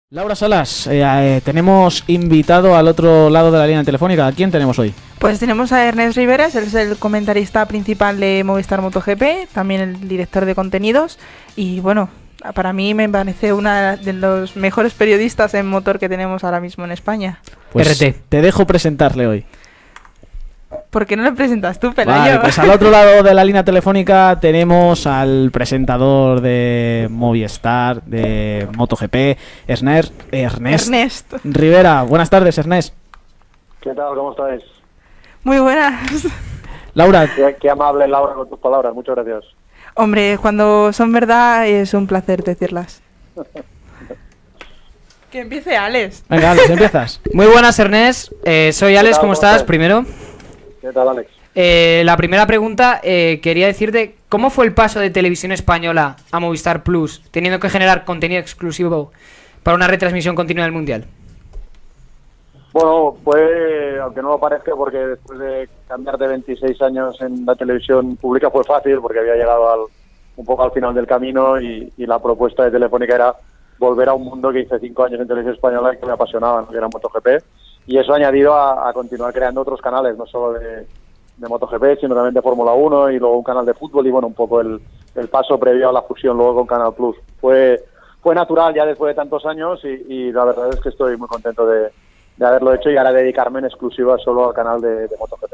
Laura Salas, tenemos invitado al otro lado de la línea telefónica. ¿A quién tenemos hoy? Pues tenemos a Ernest Riveras, él es el comentarista principal de Movistar MotoGP, también el director de contenidos y bueno, para mí me parece una de los mejores periodistas en motor que tenemos ahora mismo en España. Pues te dejo presentarle hoy. ¿Por qué no le presentas tú, Pelayo? Vale, pues al otro lado de la línea telefónica tenemos al presentador de Movistar, de MotoGP, Ernest Rivera. Buenas tardes, Ernest. ¿Qué tal? ¿Cómo estáis? Muy buenas. Laura. Qué amable, Laura, con tus palabras. Muchas gracias. Hombre, cuando son verdad es un placer decirlas. Que empiece Alex. Venga, Alex, empiezas. Muy buenas, Ernest. Soy Alex, ¿cómo estás? Primero. ¿Qué tal, Alex? La primera pregunta, quería decirte, ¿cómo fue el paso de Televisión Española a Movistar Plus, teniendo que generar contenido exclusivo para una retransmisión continua del Mundial? Bueno, fue, aunque no lo parezca, porque después de cambiar de 26 años en la televisión pública fue fácil, porque había llegado un poco al final del camino y la propuesta de Telefónica era volver a un mundo que hice 5 años en Televisión Española y que me apasionaba, ¿no? Que era MotoGP. Y eso ha añadido a continuar creando otros canales, no solo de MotoGP, sino también de Fórmula 1 y luego un canal de fútbol y bueno, un poco el paso previo a la fusión luego con Canal Plus. Fue natural ya después de tantos años y la verdad es que estoy muy contento de haberlo hecho y ahora dedicarme en exclusiva solo al canal de MotoGP.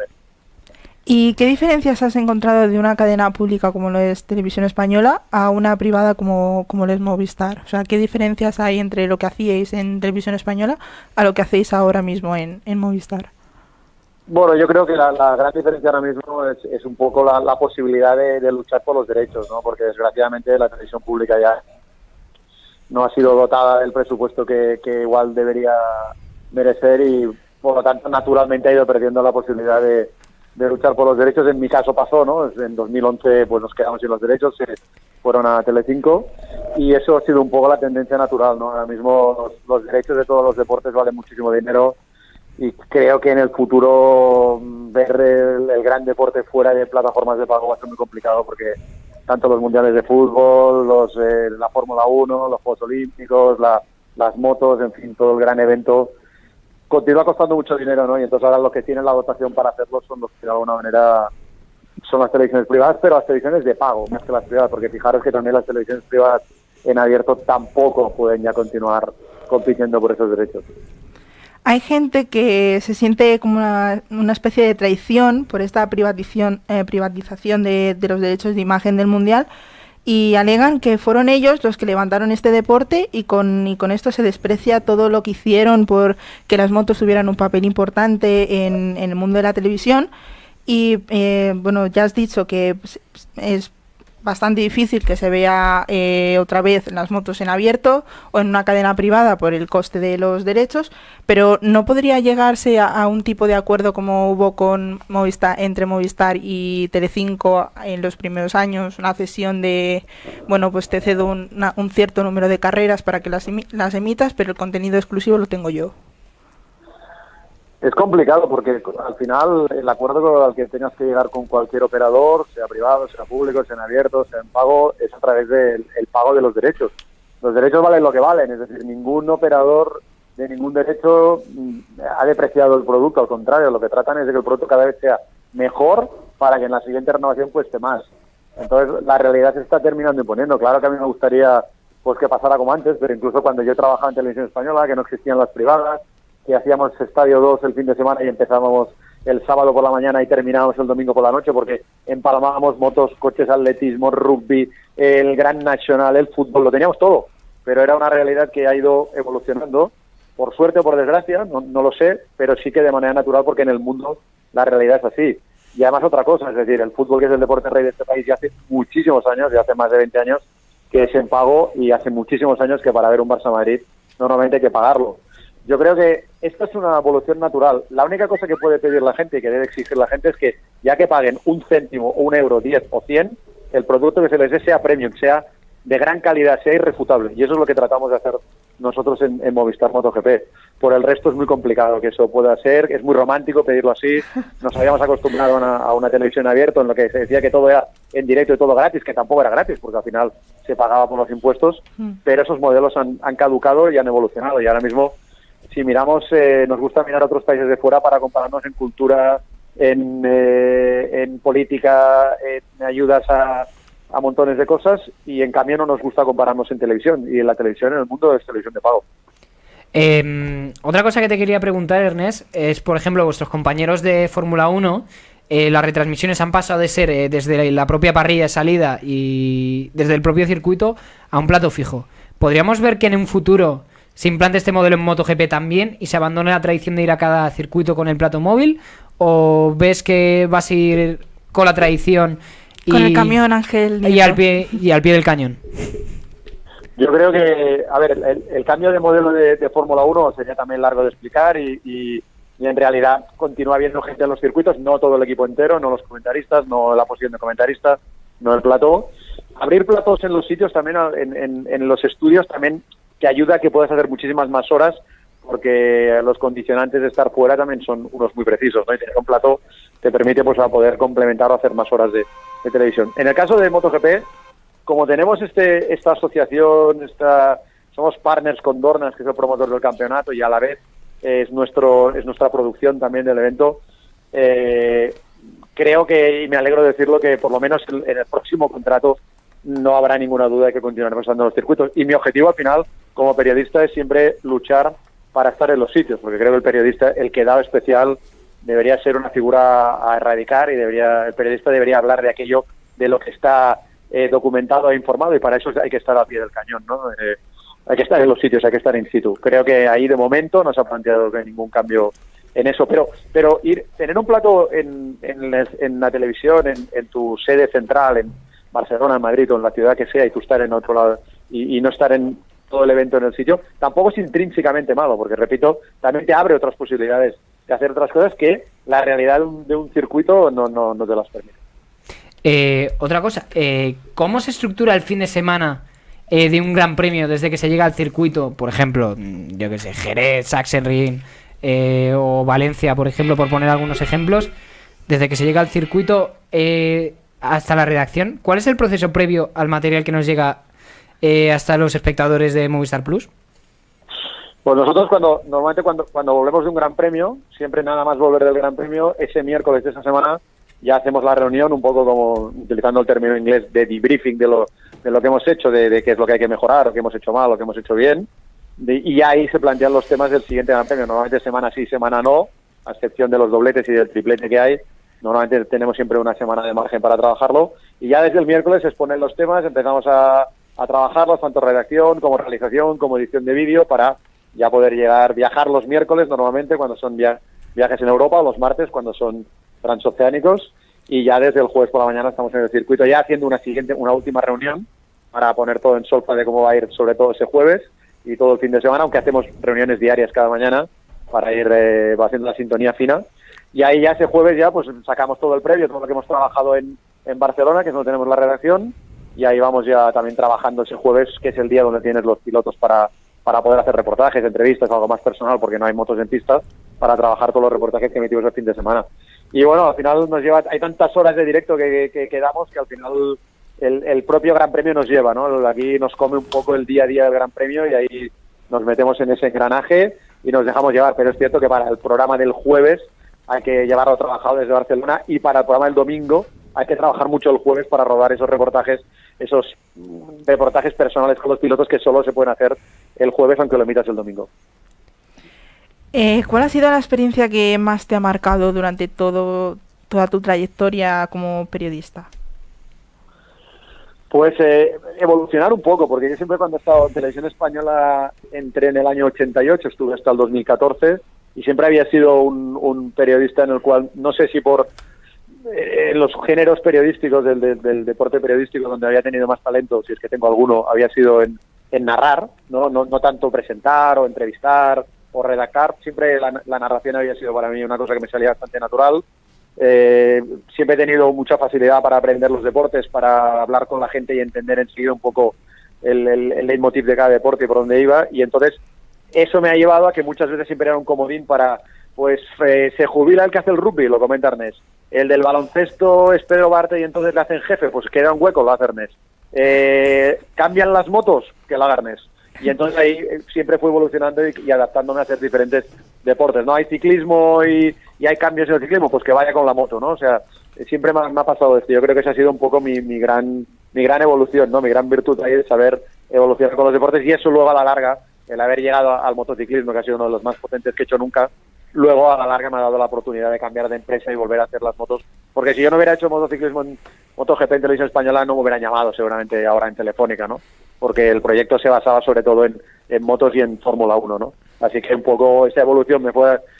¿Y qué diferencias has encontrado de una cadena pública como lo es Televisión Española a una privada como lo es Movistar? O sea, ¿qué diferencias hay entre lo que hacíais en Televisión Española a lo que hacéis ahora mismo en Movistar? Bueno, yo creo que la gran diferencia ahora mismo es un poco la posibilidad de luchar por los derechos, ¿no? Porque desgraciadamente la televisión pública ya no ha sido dotada del presupuesto que igual debería merecer y por lo tanto naturalmente ha ido perdiendo la posibilidad de luchar por los derechos. En mi caso pasó, ¿no? En 2011 pues nos quedamos sin los derechos, se fueron a Telecinco y eso ha sido un poco la tendencia natural, ¿no? Ahora mismo los derechos de todos los deportes valen muchísimo dinero y creo que en el futuro ver el gran deporte fuera de plataformas de pago va a ser muy complicado porque tanto los mundiales de fútbol, la Fórmula 1, los Juegos Olímpicos, las motos, en fin, todo el gran evento continúa costando mucho dinero, ¿no? Y entonces ahora los que tienen la dotación para hacerlo son los que de alguna manera son las televisiones privadas, pero las televisiones de pago, más que las privadas, porque fijaros que también las televisiones privadas en abierto tampoco pueden ya continuar compitiendo por esos derechos. Hay gente que se siente como una especie de traición por esta privatización de los derechos de imagen del Mundial y alegan que fueron ellos los que levantaron este deporte y con esto se desprecia todo lo que hicieron por que las motos tuvieran un papel importante en el mundo de la televisión y bueno, ya has dicho que es bastante difícil que se vea otra vez las motos en abierto o en una cadena privada por el coste de los derechos, pero ¿no podría llegarse a un tipo de acuerdo como hubo con Movistar, entre Movistar y Telecinco en los primeros años, una cesión de, bueno, pues te cedo un cierto número de carreras para que las emitas, pero el contenido exclusivo lo tengo yo? Es complicado porque al final el acuerdo al que tengas que llegar con cualquier operador, sea privado, sea público, sea en abierto, sea en pago, es a través del pago de los derechos. Los derechos valen lo que valen, es decir, ningún operador de ningún derecho ha depreciado el producto, al contrario, lo que tratan es de que el producto cada vez sea mejor para que en la siguiente renovación cueste más. Entonces la realidad se está terminando imponiendo. Claro que a mí me gustaría pues que pasara como antes, pero incluso cuando yo trabajaba en Televisión Española, que no existían las privadas, que hacíamos Estadio 2 el fin de semana y empezábamos el sábado por la mañana y terminábamos el domingo por la noche porque empalmábamos motos, coches, atletismo, rugby, el Gran Nacional, el fútbol, lo teníamos todo, pero era una realidad que ha ido evolucionando, por suerte o por desgracia, no lo sé, pero sí que de manera natural porque en el mundo la realidad es así. Y además otra cosa, es decir, el fútbol, que es el deporte rey de este país, ya hace muchísimos años, ya hace más de 20 años, que es en pago y hace muchísimos años que para ver un Barça-Madrid normalmente hay que pagarlo. Yo creo que esto es una evolución natural. La única cosa que puede pedir la gente y que debe exigir la gente es que, ya que paguen un céntimo, o un euro, 10 o 100, el producto que se les dé sea premium, sea de gran calidad, sea irrefutable. Y eso es lo que tratamos de hacer nosotros en Movistar MotoGP. Por el resto es muy complicado que eso pueda ser, es muy romántico pedirlo así. Nos habíamos acostumbrado a una televisión abierta en lo que se decía que todo era en directo y todo gratis, que tampoco era gratis, porque al final se pagaba por los impuestos, pero esos modelos han caducado y han evolucionado. Y ahora mismo, si miramos, nos gusta mirar a otros países de fuera para compararnos en cultura, en política, en ayudas a montones de cosas, y en cambio no nos gusta compararnos en televisión, y en la televisión, en el mundo, es televisión de pago. Otra cosa que te quería preguntar, Ernest, es, por ejemplo, vuestros compañeros de Fórmula 1, las retransmisiones han pasado de ser desde la propia parrilla de salida y desde el propio circuito a un plato fijo. ¿Podríamos ver que en un futuro se implante este modelo en MotoGP también y se abandone la tradición de ir a cada circuito con el plato móvil? ¿O ves que vas a ir con la tradición con el camión, Ángel y al pie del cañón? Yo creo que, a ver, el cambio de modelo de Fórmula 1 sería también largo de explicar y en realidad continúa habiendo gente en los circuitos, no todo el equipo entero, no los comentaristas, no la posición de comentarista, no el plató. Abrir platós en los sitios también, en los estudios también te ayuda a que puedas hacer muchísimas más horas, porque los condicionantes de estar fuera también son unos muy precisos, ¿no? Y tener un plató te permite pues a poder complementar o hacer más horas de televisión. En el caso de MotoGP, como tenemos esta asociación, somos partners con Dornas, que es el promotor del campeonato, y a la vez es nuestra producción también del evento, creo que, y me alegro de decirlo, que por lo menos en el próximo contrato no habrá ninguna duda de que continuaremos estando en los circuitos. Y mi objetivo al final, como periodista, es siempre luchar para estar en los sitios, porque creo que el periodista, el quedado especial, debería ser una figura a erradicar, y el periodista debería hablar de aquello de lo que está documentado e informado, y para eso hay que estar a pie del cañón, ¿no? Hay que estar en los sitios, hay que estar in situ. Creo que ahí de momento no se ha planteado ningún cambio en eso, pero tener un plato en la televisión, en tu sede central, en Barcelona, en Madrid o en la ciudad que sea, y tú estar en otro lado y no estar en todo el evento en el sitio, tampoco es intrínsecamente malo, porque, repito, también te abre otras posibilidades de hacer otras cosas que la realidad de un circuito no te las permite. Otra cosa, ¿cómo se estructura el fin de semana de un gran premio desde que se llega al circuito? Por ejemplo, yo que sé, Jerez, Sachsenring o Valencia, por ejemplo, por poner algunos ejemplos. Desde que se llega al circuito hasta la redacción, ¿cuál es el proceso previo al material que nos llega hasta los espectadores de Movistar Plus? Pues nosotros normalmente cuando volvemos de un gran premio, siempre nada más volver del gran premio, ese miércoles de esa semana ya hacemos la reunión, un poco como utilizando el término inglés de debriefing de lo que hemos hecho, de qué es lo que hay que mejorar, o qué hemos hecho mal, o qué hemos hecho bien, y ahí se plantean los temas del siguiente gran premio. Normalmente semana sí, semana no, a excepción de los dobletes y del triplete que hay. Normalmente tenemos siempre una semana de margen para trabajarlo, y ya desde el miércoles se exponen los temas, empezamos a trabajarlos, tanto redacción como realización, como edición de vídeo, para ya poder viajar los miércoles normalmente cuando son viajes en Europa, o los martes cuando son transoceánicos, y ya desde el jueves por la mañana estamos en el circuito ya haciendo una última reunión para poner todo en solfa de cómo va a ir, sobre todo ese jueves y todo el fin de semana, aunque hacemos reuniones diarias cada mañana para ir haciendo la sintonía fina. Y ahí ya ese jueves ya pues sacamos todo el previo, todo lo que hemos trabajado en Barcelona, que es donde tenemos la redacción, y ahí vamos ya también trabajando ese jueves, que es el día donde tienes los pilotos para poder hacer reportajes, entrevistas, algo más personal, porque no hay motos en pista, para trabajar todos los reportajes que emitimos el fin de semana. Y bueno, al final hay tantas horas de directo que damos, que al final el propio Gran Premio nos lleva, ¿no? Aquí nos come un poco el día a día del Gran Premio, y ahí nos metemos en ese engranaje y nos dejamos llevar. Pero es cierto que para el programa del jueves hay que llevarlo trabajado desde Barcelona, y para el programa del domingo hay que trabajar mucho el jueves para rodar esos reportajes personales con los pilotos, que solo se pueden hacer el jueves, aunque lo emitas el domingo. ¿Cuál ha sido la experiencia que más te ha marcado durante toda tu trayectoria como periodista? Pues evolucionar un poco, porque yo siempre, cuando he estado en Televisión Española, entré en el año 88, estuve hasta el 2014, y siempre había sido un periodista en el cual, no sé si por los géneros periodísticos del deporte periodístico donde había tenido más talento, si es que tengo alguno, había sido en narrar, no tanto presentar o entrevistar o redactar. Siempre la narración había sido para mí una cosa que me salía bastante natural. Siempre he tenido mucha facilidad para aprender los deportes, para hablar con la gente y entender enseguida un poco el leitmotiv de cada deporte y por dónde iba, y entonces eso me ha llevado a que muchas veces siempre era un comodín para, pues se jubila el que hace el rugby, lo comenta Ernest, el del baloncesto es Pedro Barte y entonces le hacen jefe, pues queda un hueco, lo hace Ernest. Cambian las motos, que lo haga Ernest. Y entonces ahí siempre fui evolucionando y adaptándome a hacer diferentes deportes, ¿no? Hay ciclismo y hay cambios en el ciclismo, pues que vaya con la moto, ¿no? O sea, siempre me ha pasado esto. Yo creo que esa ha sido un poco mi gran evolución, ¿no? Mi gran virtud ahí de saber evolucionar con los deportes, y eso luego a la larga, el haber llegado al motociclismo, que ha sido uno de los más potentes que he hecho nunca, luego a la larga me ha dado la oportunidad de cambiar de empresa y volver a hacer las motos, porque si yo no hubiera hecho motociclismo en MotoGP en Televisión Española, no me hubieran llamado seguramente ahora en Telefónica, ¿no? Porque el proyecto se basaba sobre todo en motos y en Fórmula 1, ¿no? Así que un poco esa evolución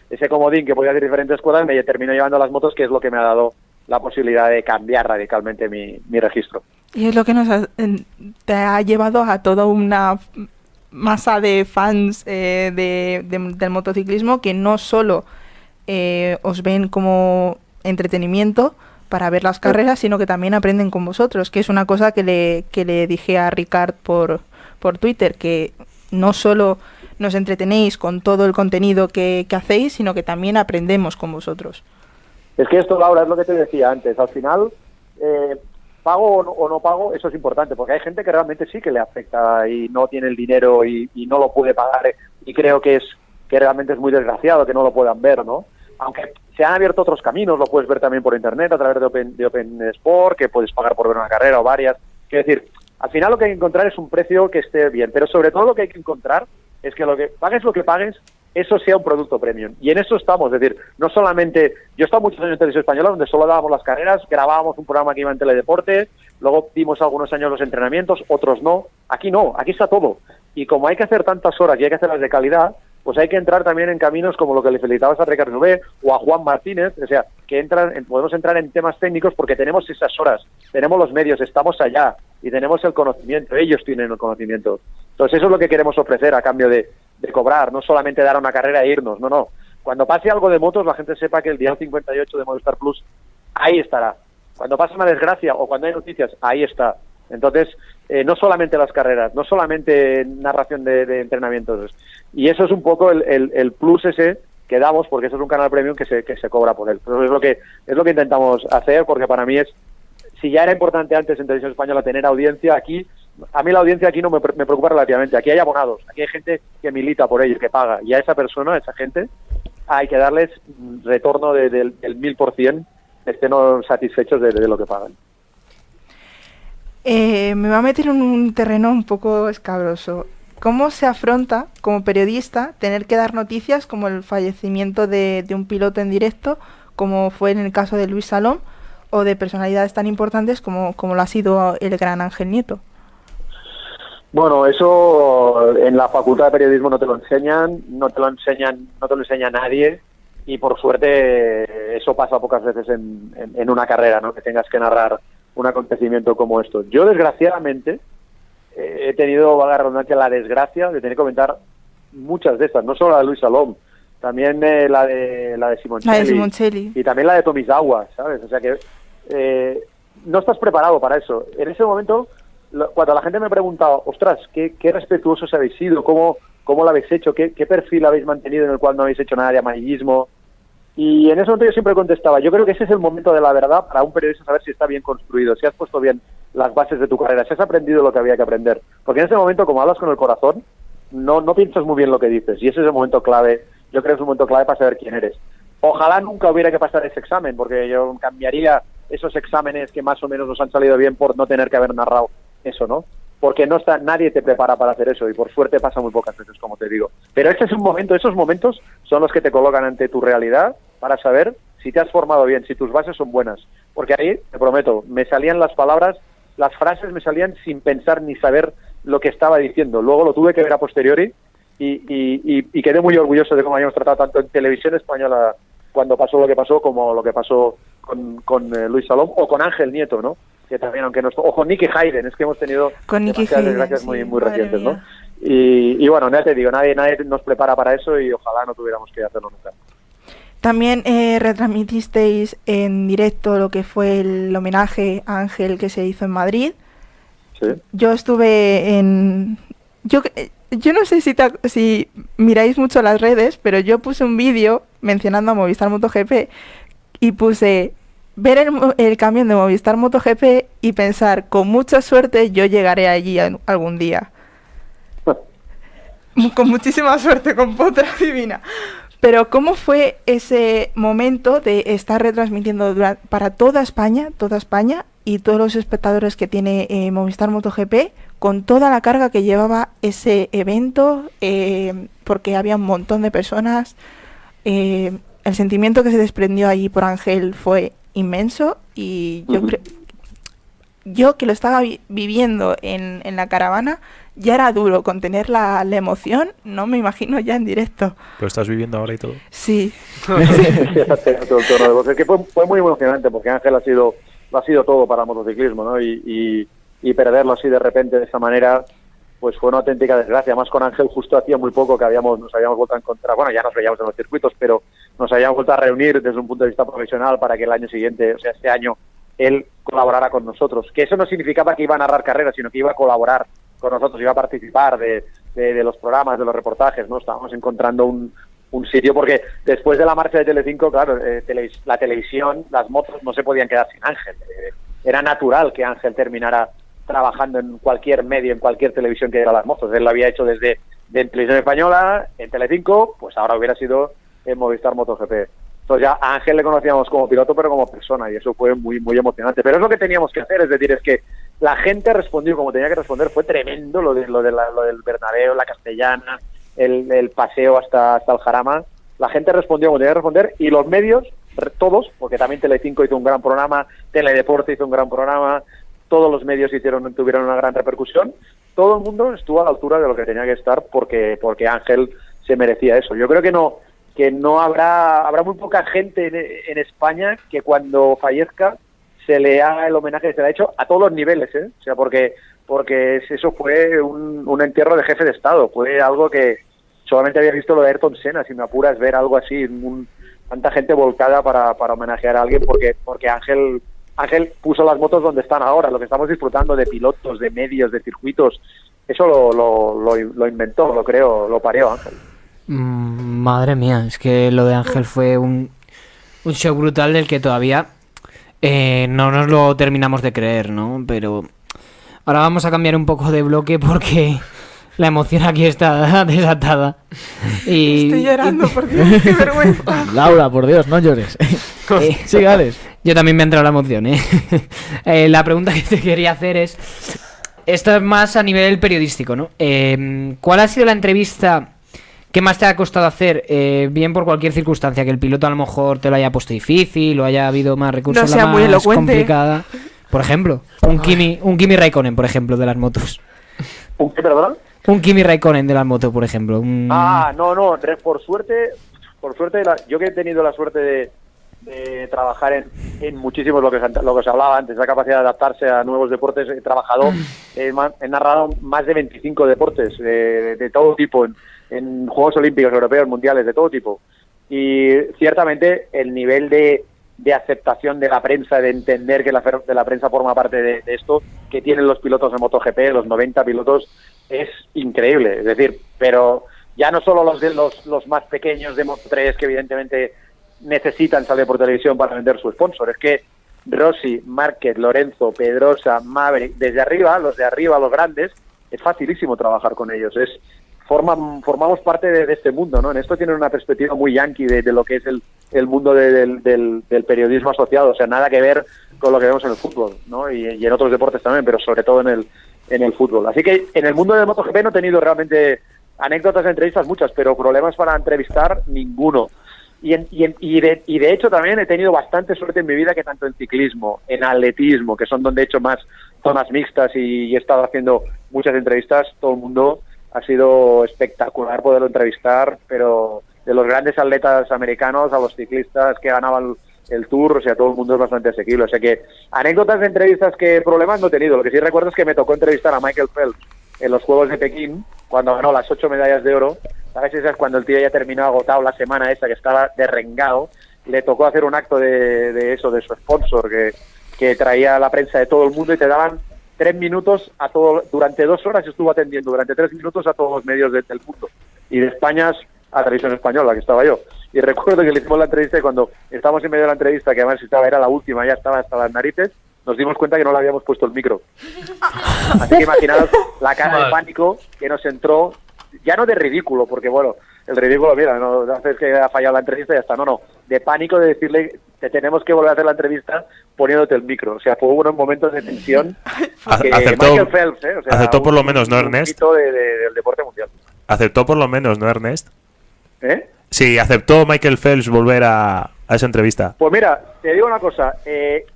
ese comodín que podía hacer diferentes cosas me terminó llevando a las motos, que es lo que me ha dado la posibilidad de cambiar radicalmente mi registro. Y es lo que te ha llevado a toda una masa de fans del motociclismo que no solo os ven como entretenimiento para ver las carreras, sino que también aprenden con vosotros, que es una cosa que le dije a Ricard por Twitter, que no solo nos entretenéis con todo el contenido que hacéis, sino que también aprendemos con vosotros. Es que esto, Laura, es lo que te decía antes. Al final, pago o no pago, eso es importante, porque hay gente que realmente sí que le afecta y no tiene el dinero y no lo puede pagar, y creo que realmente es muy desgraciado que no lo puedan ver, ¿no? Aunque se han abierto otros caminos, lo puedes ver también por internet, a través de Open Sport, que puedes pagar por ver una carrera o varias. Quiero decir, al final lo que hay que encontrar es un precio que esté bien, pero sobre todo lo que hay que encontrar es que lo que pagues, eso sea un producto premium. Y en eso estamos, es decir, no solamente... Yo he estado muchos años en Televisión Española, donde solo dábamos las carreras, grabábamos un programa que iba en Teledeporte, luego dimos algunos años los entrenamientos, otros no. Aquí no, aquí está todo. Y como hay que hacer tantas horas y hay que hacerlas de calidad, pues hay que entrar también en caminos como lo que le felicitabas a Ricardo Nové o a Juan Martínez, o sea, que podemos entrar en temas técnicos porque tenemos esas horas, tenemos los medios, estamos allá y tenemos el conocimiento, ellos tienen el conocimiento. Entonces eso es lo que queremos ofrecer a cambio de cobrar, no solamente dar una carrera e irnos, no. Cuando pase algo de motos, la gente sepa que el día 58 de Movistar Plus, ahí estará. Cuando pase una desgracia o cuando hay noticias, ahí está. Entonces, no solamente las carreras, no solamente narración de entrenamientos. Y eso es un poco el plus ese que damos, porque eso es un canal premium que se cobra por él. Pero es lo que intentamos hacer, porque para mí si ya era importante antes en Televisión Española tener audiencia, aquí, a mí la audiencia aquí no me preocupa relativamente. Aquí hay abonados, aquí hay gente que milita por ellos, que paga. Y a esa persona, a esa gente, hay que darles retorno del 1000%, estén satisfechos de lo que pagan. Me va a meter en un terreno un poco escabroso. ¿Cómo se afronta, como periodista, tener que dar noticias como el fallecimiento de un piloto en directo, como fue en el caso de Luis Salom, o de personalidades tan importantes como lo ha sido el gran Ángel Nieto? Bueno, eso en la Facultad de Periodismo no te lo enseña nadie, y por suerte eso pasa pocas veces en una carrera, ¿no? Que tengas que narrar un acontecimiento como esto. Yo, desgraciadamente, he tenido, valga la redundancia, la desgracia de tener que comentar muchas de estas, no solo la de Luis Salom, también la de Simoncelli, y también la de Tomizawa, ¿sabes? O sea que no estás preparado para eso. En ese momento, cuando la gente me preguntaba, ostras, qué respetuosos habéis sido, cómo lo habéis hecho, qué perfil habéis mantenido en el cual no habéis hecho nada de amarillismo, y en ese momento yo siempre contestaba, yo creo que ese es el momento de la verdad para un periodista, saber si está bien construido, si has puesto bien las bases de tu carrera, si has aprendido lo que había que aprender. Porque en ese momento, como hablas con el corazón, no piensas muy bien lo que dices, y ese es el momento clave. Yo creo que es un momento clave para saber quién eres. Ojalá nunca hubiera que pasar ese examen, porque yo cambiaría esos exámenes que más o menos nos han salido bien por no tener que haber narrado eso, ¿no? Porque nadie te prepara para hacer eso, y por suerte pasa muy pocas veces, como te digo. Pero este es un momento, esos momentos son los que te colocan ante tu realidad para saber si te has formado bien, si tus bases son buenas. Porque ahí, te prometo, me salían las palabras, las frases me salían sin pensar ni saber lo que estaba diciendo. Luego lo tuve que ver a posteriori y quedé muy orgulloso de cómo habíamos tratado tanto en Televisión Española cuando pasó lo que pasó, como lo que pasó con Luis Salom o con Ángel Nieto, ¿no? Que también, aunque no, o con Nicky Hayden, es que hemos tenido demasiadas desgracias muy recientes, ¿no? Y bueno, ya te digo, nadie nos prepara para eso, y ojalá no tuviéramos que hacerlo nunca. También retransmitisteis en directo lo que fue el homenaje a Ángel que se hizo en Madrid. Yo estuve en... Yo no sé si miráis mucho las redes, pero yo puse un vídeo mencionando a Movistar MotoGP y puse ver el camión de Movistar MotoGP y pensar, con mucha suerte yo llegaré allí algún día. Con muchísima suerte, con potra divina. Pero ¿cómo fue ese momento de estar retransmitiendo para toda España y todos los espectadores que tiene Movistar MotoGP, con toda la carga que llevaba ese evento, porque había un montón de personas? El sentimiento que se desprendió allí por Ángel fue inmenso, y yo que lo estaba viviendo en la caravana, ya era duro contener la emoción, no me imagino ya en directo. ¿Lo estás viviendo ahora y todo? Sí. Es que fue muy emocionante, porque Ángel lo ha sido todo para el motociclismo, ¿no? Y perderlo así de repente de esa manera, pues fue una auténtica desgracia. Además, con Ángel justo hacía muy poco que nos habíamos vuelto a encontrar. Bueno, ya nos veíamos en los circuitos, pero nos habíamos vuelto a reunir desde un punto de vista profesional para que el año siguiente, o sea, este año, él colaborara con nosotros. Que eso no significaba que iba a narrar carreras, sino que iba a colaborar con nosotros, iba a participar de los programas, de los reportajes, ¿no? Estábamos encontrando un sitio, porque después de la marcha de Telecinco, claro, la televisión, las motos no se podían quedar sin Ángel. Era natural que Ángel terminara trabajando en cualquier medio, en cualquier televisión que diera las motos. Él lo había hecho desde Televisión Española, en Telecinco, pues ahora hubiera sido en Movistar MotoGP. Entonces ya a Ángel le conocíamos como piloto, pero como persona, y eso fue muy, muy emocionante. Pero es lo que teníamos que hacer, es decir, es que la gente respondió como tenía que responder. Fue tremendo lo del Bernabéu, la Castellana, el paseo hasta el Jarama. La gente respondió como tenía que responder, y los medios, todos, porque también Telecinco hizo un gran programa, Teledeporte hizo un gran programa, todos los medios tuvieron una gran repercusión. Todo el mundo estuvo a la altura de lo que tenía que estar, porque Ángel se merecía eso. Yo creo que no habrá muy poca gente en España que cuando fallezca se le haga el homenaje que se le ha hecho a todos los niveles, ¿eh? O sea, porque eso fue un entierro de jefe de Estado. Fue algo que solamente había visto lo de Ayrton Senna, si me apuras, ver algo así, tanta gente volcada para homenajear a alguien, porque Ángel puso las motos donde están ahora. Lo que estamos disfrutando de pilotos, de medios, de circuitos, eso lo inventó, lo creó, lo pareó Ángel. Madre mía, es que lo de Ángel fue un show brutal del que todavía no nos lo terminamos de creer, ¿no? Pero ahora vamos a cambiar un poco de bloque porque la emoción aquí está desatada. Estoy llorando, por Dios, qué vergüenza. Laura, por Dios, no llores. Sí, Alex. Yo también me ha entrado la emoción, la pregunta que te quería hacer es... Esto es más a nivel periodístico, ¿no? ¿Cuál ha sido la entrevista que más te ha costado hacer? Bien por cualquier circunstancia, que el piloto a lo mejor te lo haya puesto difícil o haya habido más recursos, no sea muy elocuente, complicada. Por ejemplo, un Kimi Raikkonen, por ejemplo, de las motos. ¿Un qué, perdón? Un Kimi Raikkonen de las motos, por ejemplo. No, por suerte, yo que he tenido la suerte de trabajar en muchísimos, lo que se hablaba antes, la capacidad de adaptarse a nuevos deportes. He trabajado, he narrado más de 25 deportes de todo tipo, en Juegos Olímpicos, Europeos, Mundiales, de todo tipo. Y ciertamente el nivel de aceptación de la prensa, de entender que la prensa forma parte de esto, que tienen los pilotos de MotoGP, los 90 pilotos, es increíble. Es decir, pero ya no solo los más pequeños de Moto3, que evidentemente necesitan salir por televisión para vender su sponsor. Es que Rossi, Márquez, Lorenzo, Pedrosa, Maverick, desde arriba, los grandes, es facilísimo trabajar con ellos. Formamos parte de este mundo, ¿no? En esto tienen una perspectiva muy yankee de lo que es el mundo del periodismo asociado. O sea, nada que ver con lo que vemos en el fútbol, ¿no? Y en otros deportes también, pero sobre todo en el fútbol. Así que en el mundo del MotoGP no he tenido realmente anécdotas de entrevistas muchas, pero problemas para entrevistar ninguno. Y de hecho también he tenido bastante suerte en mi vida, que tanto en ciclismo, en atletismo, que son donde he hecho más zonas mixtas y he estado haciendo muchas entrevistas, todo el mundo ha sido espectacular poderlo entrevistar, pero de los grandes atletas americanos a los ciclistas que ganaban el Tour, o sea, todo el mundo es bastante asequible. O sea que anécdotas de entrevistas, que problemas no he tenido. Lo que sí recuerdo es que me tocó entrevistar a Michael Phelps en los Juegos de Pekín, cuando ganó las 8 medallas de oro. ¿Sabes? Esa es cuando el tío ya terminó agotado la semana esa, que estaba derrengado. Le tocó hacer un acto de su sponsor, que traía a la prensa de todo el mundo, y te daban 3 minutos a todo, durante 2 horas estuvo atendiendo, durante 3 minutos a todos los medios del mundo. Y de España a Televisión Española, que estaba yo. Y recuerdo que le hicimos la entrevista y cuando estábamos en medio de la entrevista, que además era la última, ya estaba hasta las narices, nos dimos cuenta que no le habíamos puesto el micro. Así que imaginaos la cara de pánico que nos entró, ya no de ridículo, porque bueno, el ridículo, mira, no haces que ha fallado la entrevista y ya está, no, de pánico de decirle que tenemos que volver a hacer la entrevista poniéndote el micro. O sea, fue unos momentos de tensión que Michael Phelps, o sea, aceptó por lo menos, ¿no, Ernest? Del deporte mundial. Aceptó por lo menos, ¿no, Ernest? ¿Eh? Sí, aceptó Michael Phelps volver a esa entrevista. Pues mira, te digo una cosa,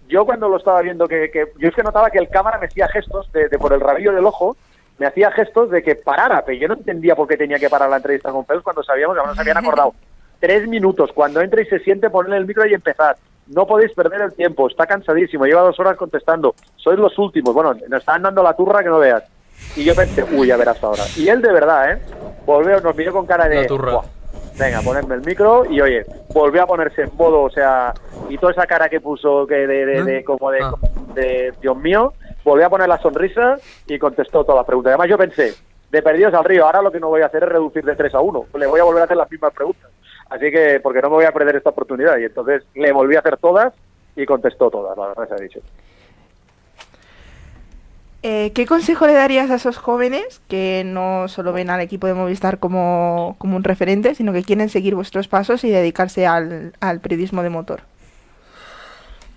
yo cuando lo estaba viendo, yo es que notaba que el cámara me hacía gestos de por el rabillo del ojo, me hacía gestos de que parara, pero yo no entendía por qué tenía que parar la entrevista con Phelps cuando sabíamos que nos habían acordado 3 minutos, cuando entre y se siente, ponerle el micro y empezar. No podéis perder el tiempo, está cansadísimo, lleva 2 horas contestando, sois los últimos, bueno, nos están dando la turra que no veas. Y yo pensé, uy, ya verás ahora. Y él de verdad, nos miró con cara de... Venga, ponerme el micro y oye, volvió a ponerse en modo, o sea, y toda esa cara que puso que de Dios mío, volvió a poner la sonrisa y contestó todas las preguntas. Además yo pensé, de perdidos al río, ahora lo que no voy a hacer es reducir de 3-1, le voy a volver a hacer las mismas preguntas. Así que, porque no me voy a perder esta oportunidad. Y entonces le volví a hacer todas y contestó todas, la verdad se ha dicho. ¿Qué consejo le darías a esos jóvenes que no solo ven al equipo de Movistar como un referente, sino que quieren seguir vuestros pasos y dedicarse al periodismo de motor?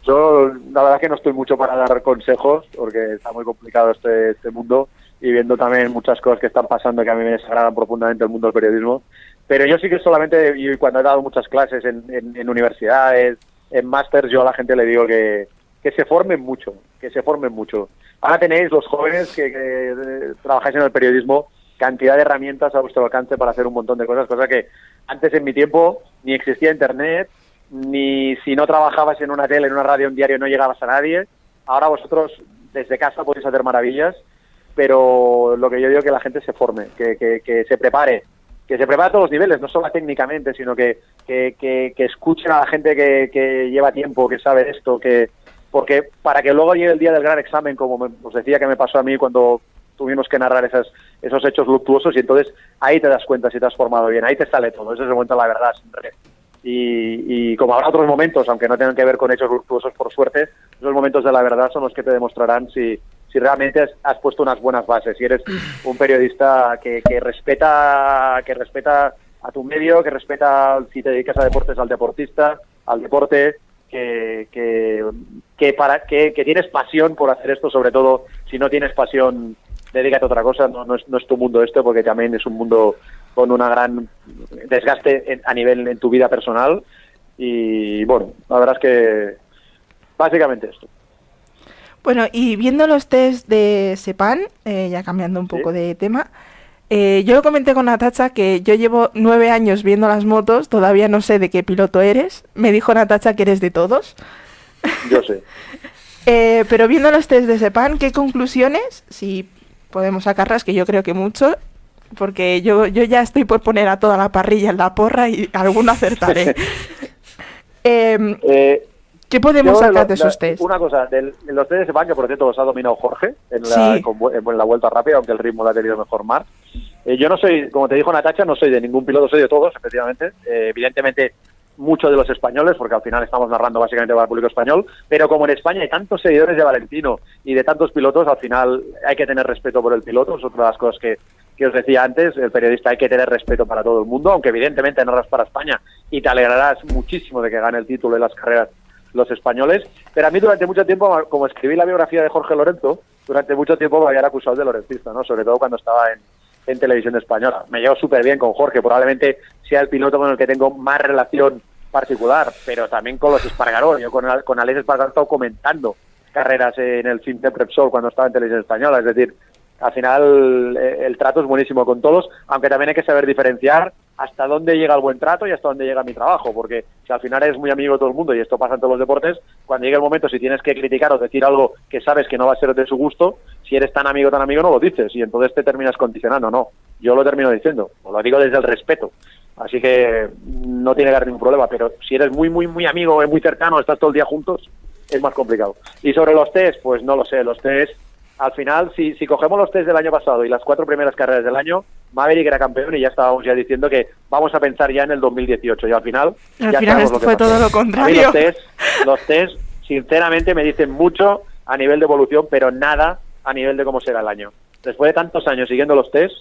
Yo, la verdad que no estoy mucho para dar consejos, porque está muy complicado este mundo, y viendo también muchas cosas que están pasando que a mí me desagradan profundamente el mundo del periodismo. Pero yo sí que solamente, y cuando he dado muchas clases en universidades, en másters, yo a la gente le digo que se formen mucho, Ahora tenéis los jóvenes que trabajáis en el periodismo cantidad de herramientas a vuestro alcance para hacer un montón de cosas, cosa que antes en mi tiempo ni existía internet, ni si no trabajabas en una tele, en una radio, en un diario no llegabas a nadie. Ahora vosotros desde casa podéis hacer maravillas, pero lo que yo digo es que la gente se forme, que se prepare, a todos los niveles, no solo técnicamente, sino que escuchen a la gente que lleva tiempo, que sabe esto, porque para que luego llegue el día del gran examen, como os decía que me pasó a mí cuando tuvimos que narrar esos hechos luctuosos, y entonces ahí te das cuenta si te has formado bien, ahí te sale todo, ese es el momento de la verdad siempre. Y como habrá otros momentos, aunque no tengan que ver con hechos luctuosos por suerte, esos momentos de la verdad son los que te demostrarán si realmente has puesto unas buenas bases, si eres un periodista que respeta a tu medio, que respeta, si te dedicas a deportes, al deportista, al deporte, que tienes pasión por hacer esto. Sobre todo si no tienes pasión, dedícate a otra cosa, no es tu mundo esto, porque también es un mundo con una gran desgaste a nivel en tu vida personal. Y bueno, la verdad es que básicamente esto. Bueno, y viendo los test de Sepang, ya cambiando un poco de tema, yo lo comenté con Natacha que yo llevo 9 años viendo las motos, todavía no sé de qué piloto eres. Me dijo Natacha que eres de todos. Yo sé. Pero viendo los test de Sepang, ¿qué conclusiones, si podemos sacarlas, que yo creo que mucho, porque yo ya estoy por poner a toda la parrilla en la porra y alguno acertaré? ¿Qué podemos sacar de esos test? Una cosa, los test de Sepang, que por cierto los ha dominado Jorge en la vuelta rápida, aunque el ritmo lo ha tenido mejor Marc. Yo no soy, como te dijo Natacha, no soy de ningún piloto, soy de todos, efectivamente. Evidentemente, muchos de los españoles, porque al final estamos narrando básicamente para el público español, pero como en España hay tantos seguidores de Valentino y de tantos pilotos, al final hay que tener respeto por el piloto. Es otra de las cosas que os decía antes, el periodista hay que tener respeto para todo el mundo, aunque evidentemente narras para España y te alegrarás muchísimo de que gane el título de las carreras los españoles. Pero a mí durante mucho tiempo, como escribí la biografía de Jorge Lorenzo, durante mucho tiempo me habían acusado de lorencista, ¿no? Sobre todo cuando estaba en televisión española. Me llevo súper bien con Jorge, probablemente sea el piloto con el que tengo más relación particular, pero también con los Espargaró. Yo con Alex Espargaró he estado comentando carreras en el Fintech Repsol cuando estaba en televisión española, es decir, al final el trato es buenísimo con todos, aunque también hay que saber diferenciar hasta dónde llega el buen trato y hasta dónde llega mi trabajo, porque si al final eres muy amigo de todo el mundo, y esto pasa en todos los deportes, cuando llegue el momento, si tienes que criticar o decir algo que sabes que no va a ser de su gusto, si eres tan amigo no lo dices, y entonces te terminas condicionando. No, yo lo termino diciendo, lo digo desde el respeto, así que no tiene que haber ningún problema, pero si eres muy amigo, muy cercano, estás todo el día juntos, es más complicado. Y sobre los test, pues no lo sé, los test al final, si cogemos los test del año pasado y las 4 primeras carreras del año, Maverick era campeón y ya estábamos ya diciendo que vamos a pensar ya en el 2018 y al final fue todo lo contrario. Los test, sinceramente, me dicen mucho a nivel de evolución, pero nada a nivel de cómo será el año. Después de tantos años siguiendo los test,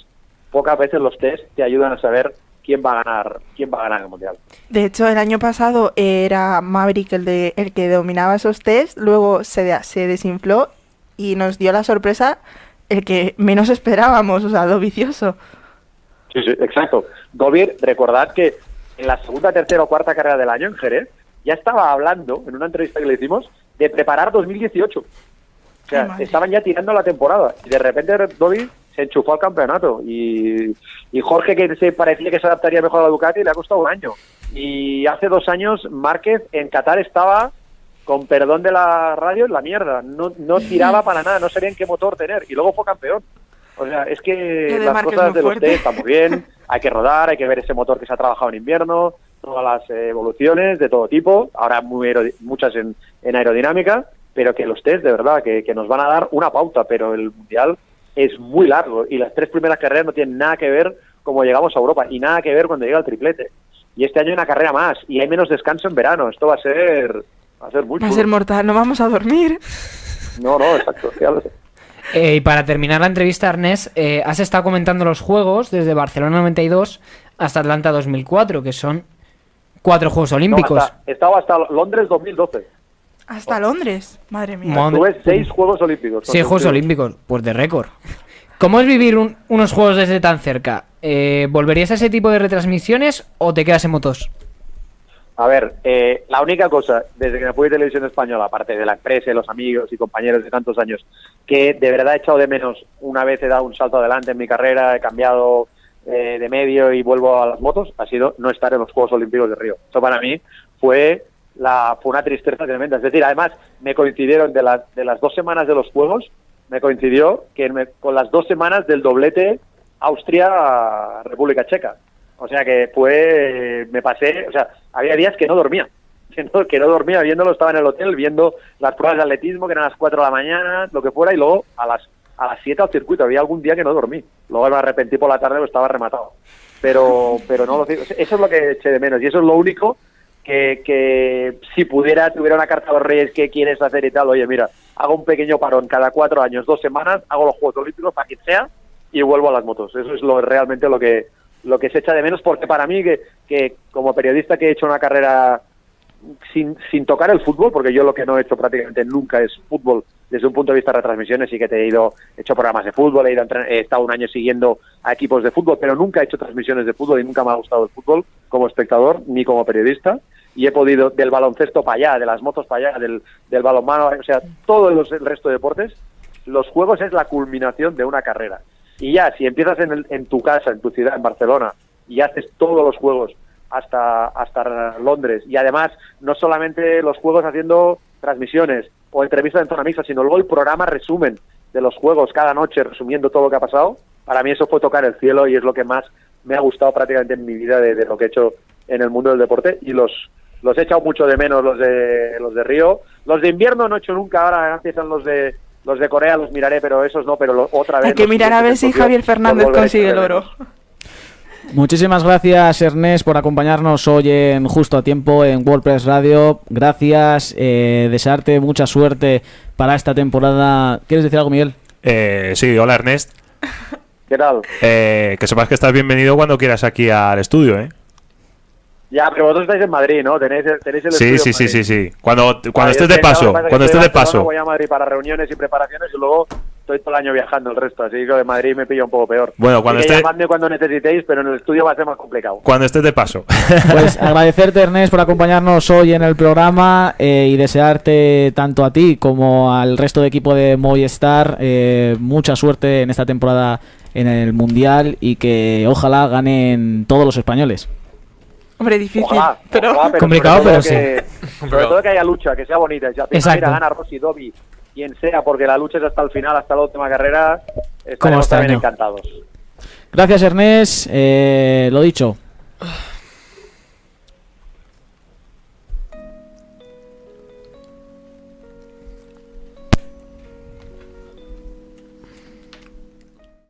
pocas veces los test te ayudan a saber quién va a ganar el mundial. De hecho, el año pasado era Maverick el que dominaba esos test, luego se desinfló y nos dio la sorpresa el que menos esperábamos, o sea, Dovizioso. Sí, exacto. Dovi, recordad que en la segunda, tercera o cuarta carrera del año en Jerez ya estaba hablando, en una entrevista que le hicimos, de preparar 2018. O sea, estaban ya tirando la temporada y de repente Dovi se enchufó al campeonato y Jorge, que se parecía que se adaptaría mejor a la Ducati, le ha costado un año. Y hace 2 años Márquez en Qatar estaba, con perdón de la radio, en la mierda. No tiraba para nada, no sabía en qué motor tener y luego fue campeón. O sea, es que las cosas de los test están muy bien, hay que rodar, hay que ver ese motor que se ha trabajado en invierno, todas las evoluciones de todo tipo, ahora muchas en aerodinámica, pero que los test de verdad que nos van a dar una pauta, pero el mundial es muy largo y las 3 primeras carreras no tienen nada que ver como llegamos a Europa y nada que ver cuando llega el triplete. Y este año hay una carrera más y hay menos descanso en verano. Esto va a ser muy chulo. Va a ser mortal, no vamos a dormir. No, exacto, ya lo sé. Y para terminar la entrevista, Ernest, has estado comentando los juegos desde Barcelona 92 hasta Atlanta 2004, que son 4 Juegos Olímpicos. No, estaba hasta Londres 2012. ¿Hasta Londres? Madre mía. Tuve 6 Juegos Olímpicos. 6 Juegos Olímpicos, pues de récord. ¿Cómo es vivir unos Juegos desde tan cerca? ¿Volverías a ese tipo de retransmisiones o te quedas en motos? A ver, la única cosa, desde que me fui de Televisión Española, aparte de la empresa, los amigos y compañeros de tantos años, que de verdad he echado de menos, una vez he dado un salto adelante en mi carrera, he cambiado de medio y vuelvo a las motos, ha sido no estar en los Juegos Olímpicos de Río. Eso para mí fue una tristeza tremenda. Es decir, además me coincidieron de las 2 semanas de los Juegos, me coincidió con las 2 semanas del doblete Austria-República Checa. O sea que me pasé, o sea, había días que no dormía, que no dormía viéndolo, estaba en el hotel viendo las pruebas de atletismo, que eran a las 4 de la mañana, lo que fuera, y luego a las 7 al circuito. Había algún día que no dormí, luego me arrepentí por la tarde, pero estaba rematado. Pero no lo digo, eso es lo que eché de menos, y eso es lo único que si tuviera una carta a los Reyes, ¿qué quieres hacer y tal? Oye, mira, hago un pequeño parón cada 4 años, 2 semanas, hago los Juegos Olímpicos para quien sea y vuelvo a las motos. Eso es realmente lo que se echa de menos, porque para mí que como periodista que he hecho una carrera sin tocar el fútbol, porque yo lo que no he hecho prácticamente nunca es fútbol desde un punto de vista de retransmisiones, sí que he hecho programas de fútbol, he estado un año siguiendo a equipos de fútbol, pero nunca he hecho transmisiones de fútbol y nunca me ha gustado el fútbol como espectador ni como periodista, y he podido del baloncesto para allá, de las motos para allá, del balonmano, o sea, todo el resto de deportes. Los juegos es la culminación de una carrera. Y ya, si empiezas en tu casa, en tu ciudad, en Barcelona, y haces todos los juegos hasta Londres, y además no solamente los juegos haciendo transmisiones o entrevistas en zona mixta, sino luego el programa resumen de los juegos cada noche, resumiendo todo lo que ha pasado, para mí eso fue tocar el cielo y es lo que más me ha gustado prácticamente en mi vida de lo que he hecho en el mundo del deporte, y los he echado mucho de menos los de Río. Los de invierno no he hecho nunca, ahora empiezan los de Corea, los miraré, pero esos no, pero otra vez... Hay que mirar a ver si Javier Fernández consigue el oro. Muchísimas gracias, Ernest, por acompañarnos hoy en Justo a Tiempo en WordPress Radio. Gracias, desearte mucha suerte para esta temporada. ¿Quieres decir algo, Miguel? Sí, hola, Ernest. ¿Qué tal? Que sepas que estás bienvenido cuando quieras aquí al estudio, ¿eh? Ya, pero vosotros estáis en Madrid, ¿no? Tenéis el estudio Sí. en Madrid. Cuando estés de paso, voy a Madrid para reuniones y preparaciones y luego estoy todo el año viajando el resto, así que de Madrid me pilla un poco peor. Bueno, llamadme cuando necesitéis, pero en el estudio va a ser más complicado. Cuando estés de paso. Pues agradecerte, Ernest, por acompañarnos hoy en el programa y desearte tanto a ti como al resto del equipo de Movistar mucha suerte en esta temporada en el Mundial y que ojalá ganen todos los españoles. Hombre, difícil, ojalá, pero complicado, pero sí. Sobre todo que haya lucha, que sea bonita. Si al final gana Rossi, Dovi, quien sea, porque la lucha es hasta el final, hasta la última carrera, estaremos también encantados. Gracias, Ernest. Lo dicho.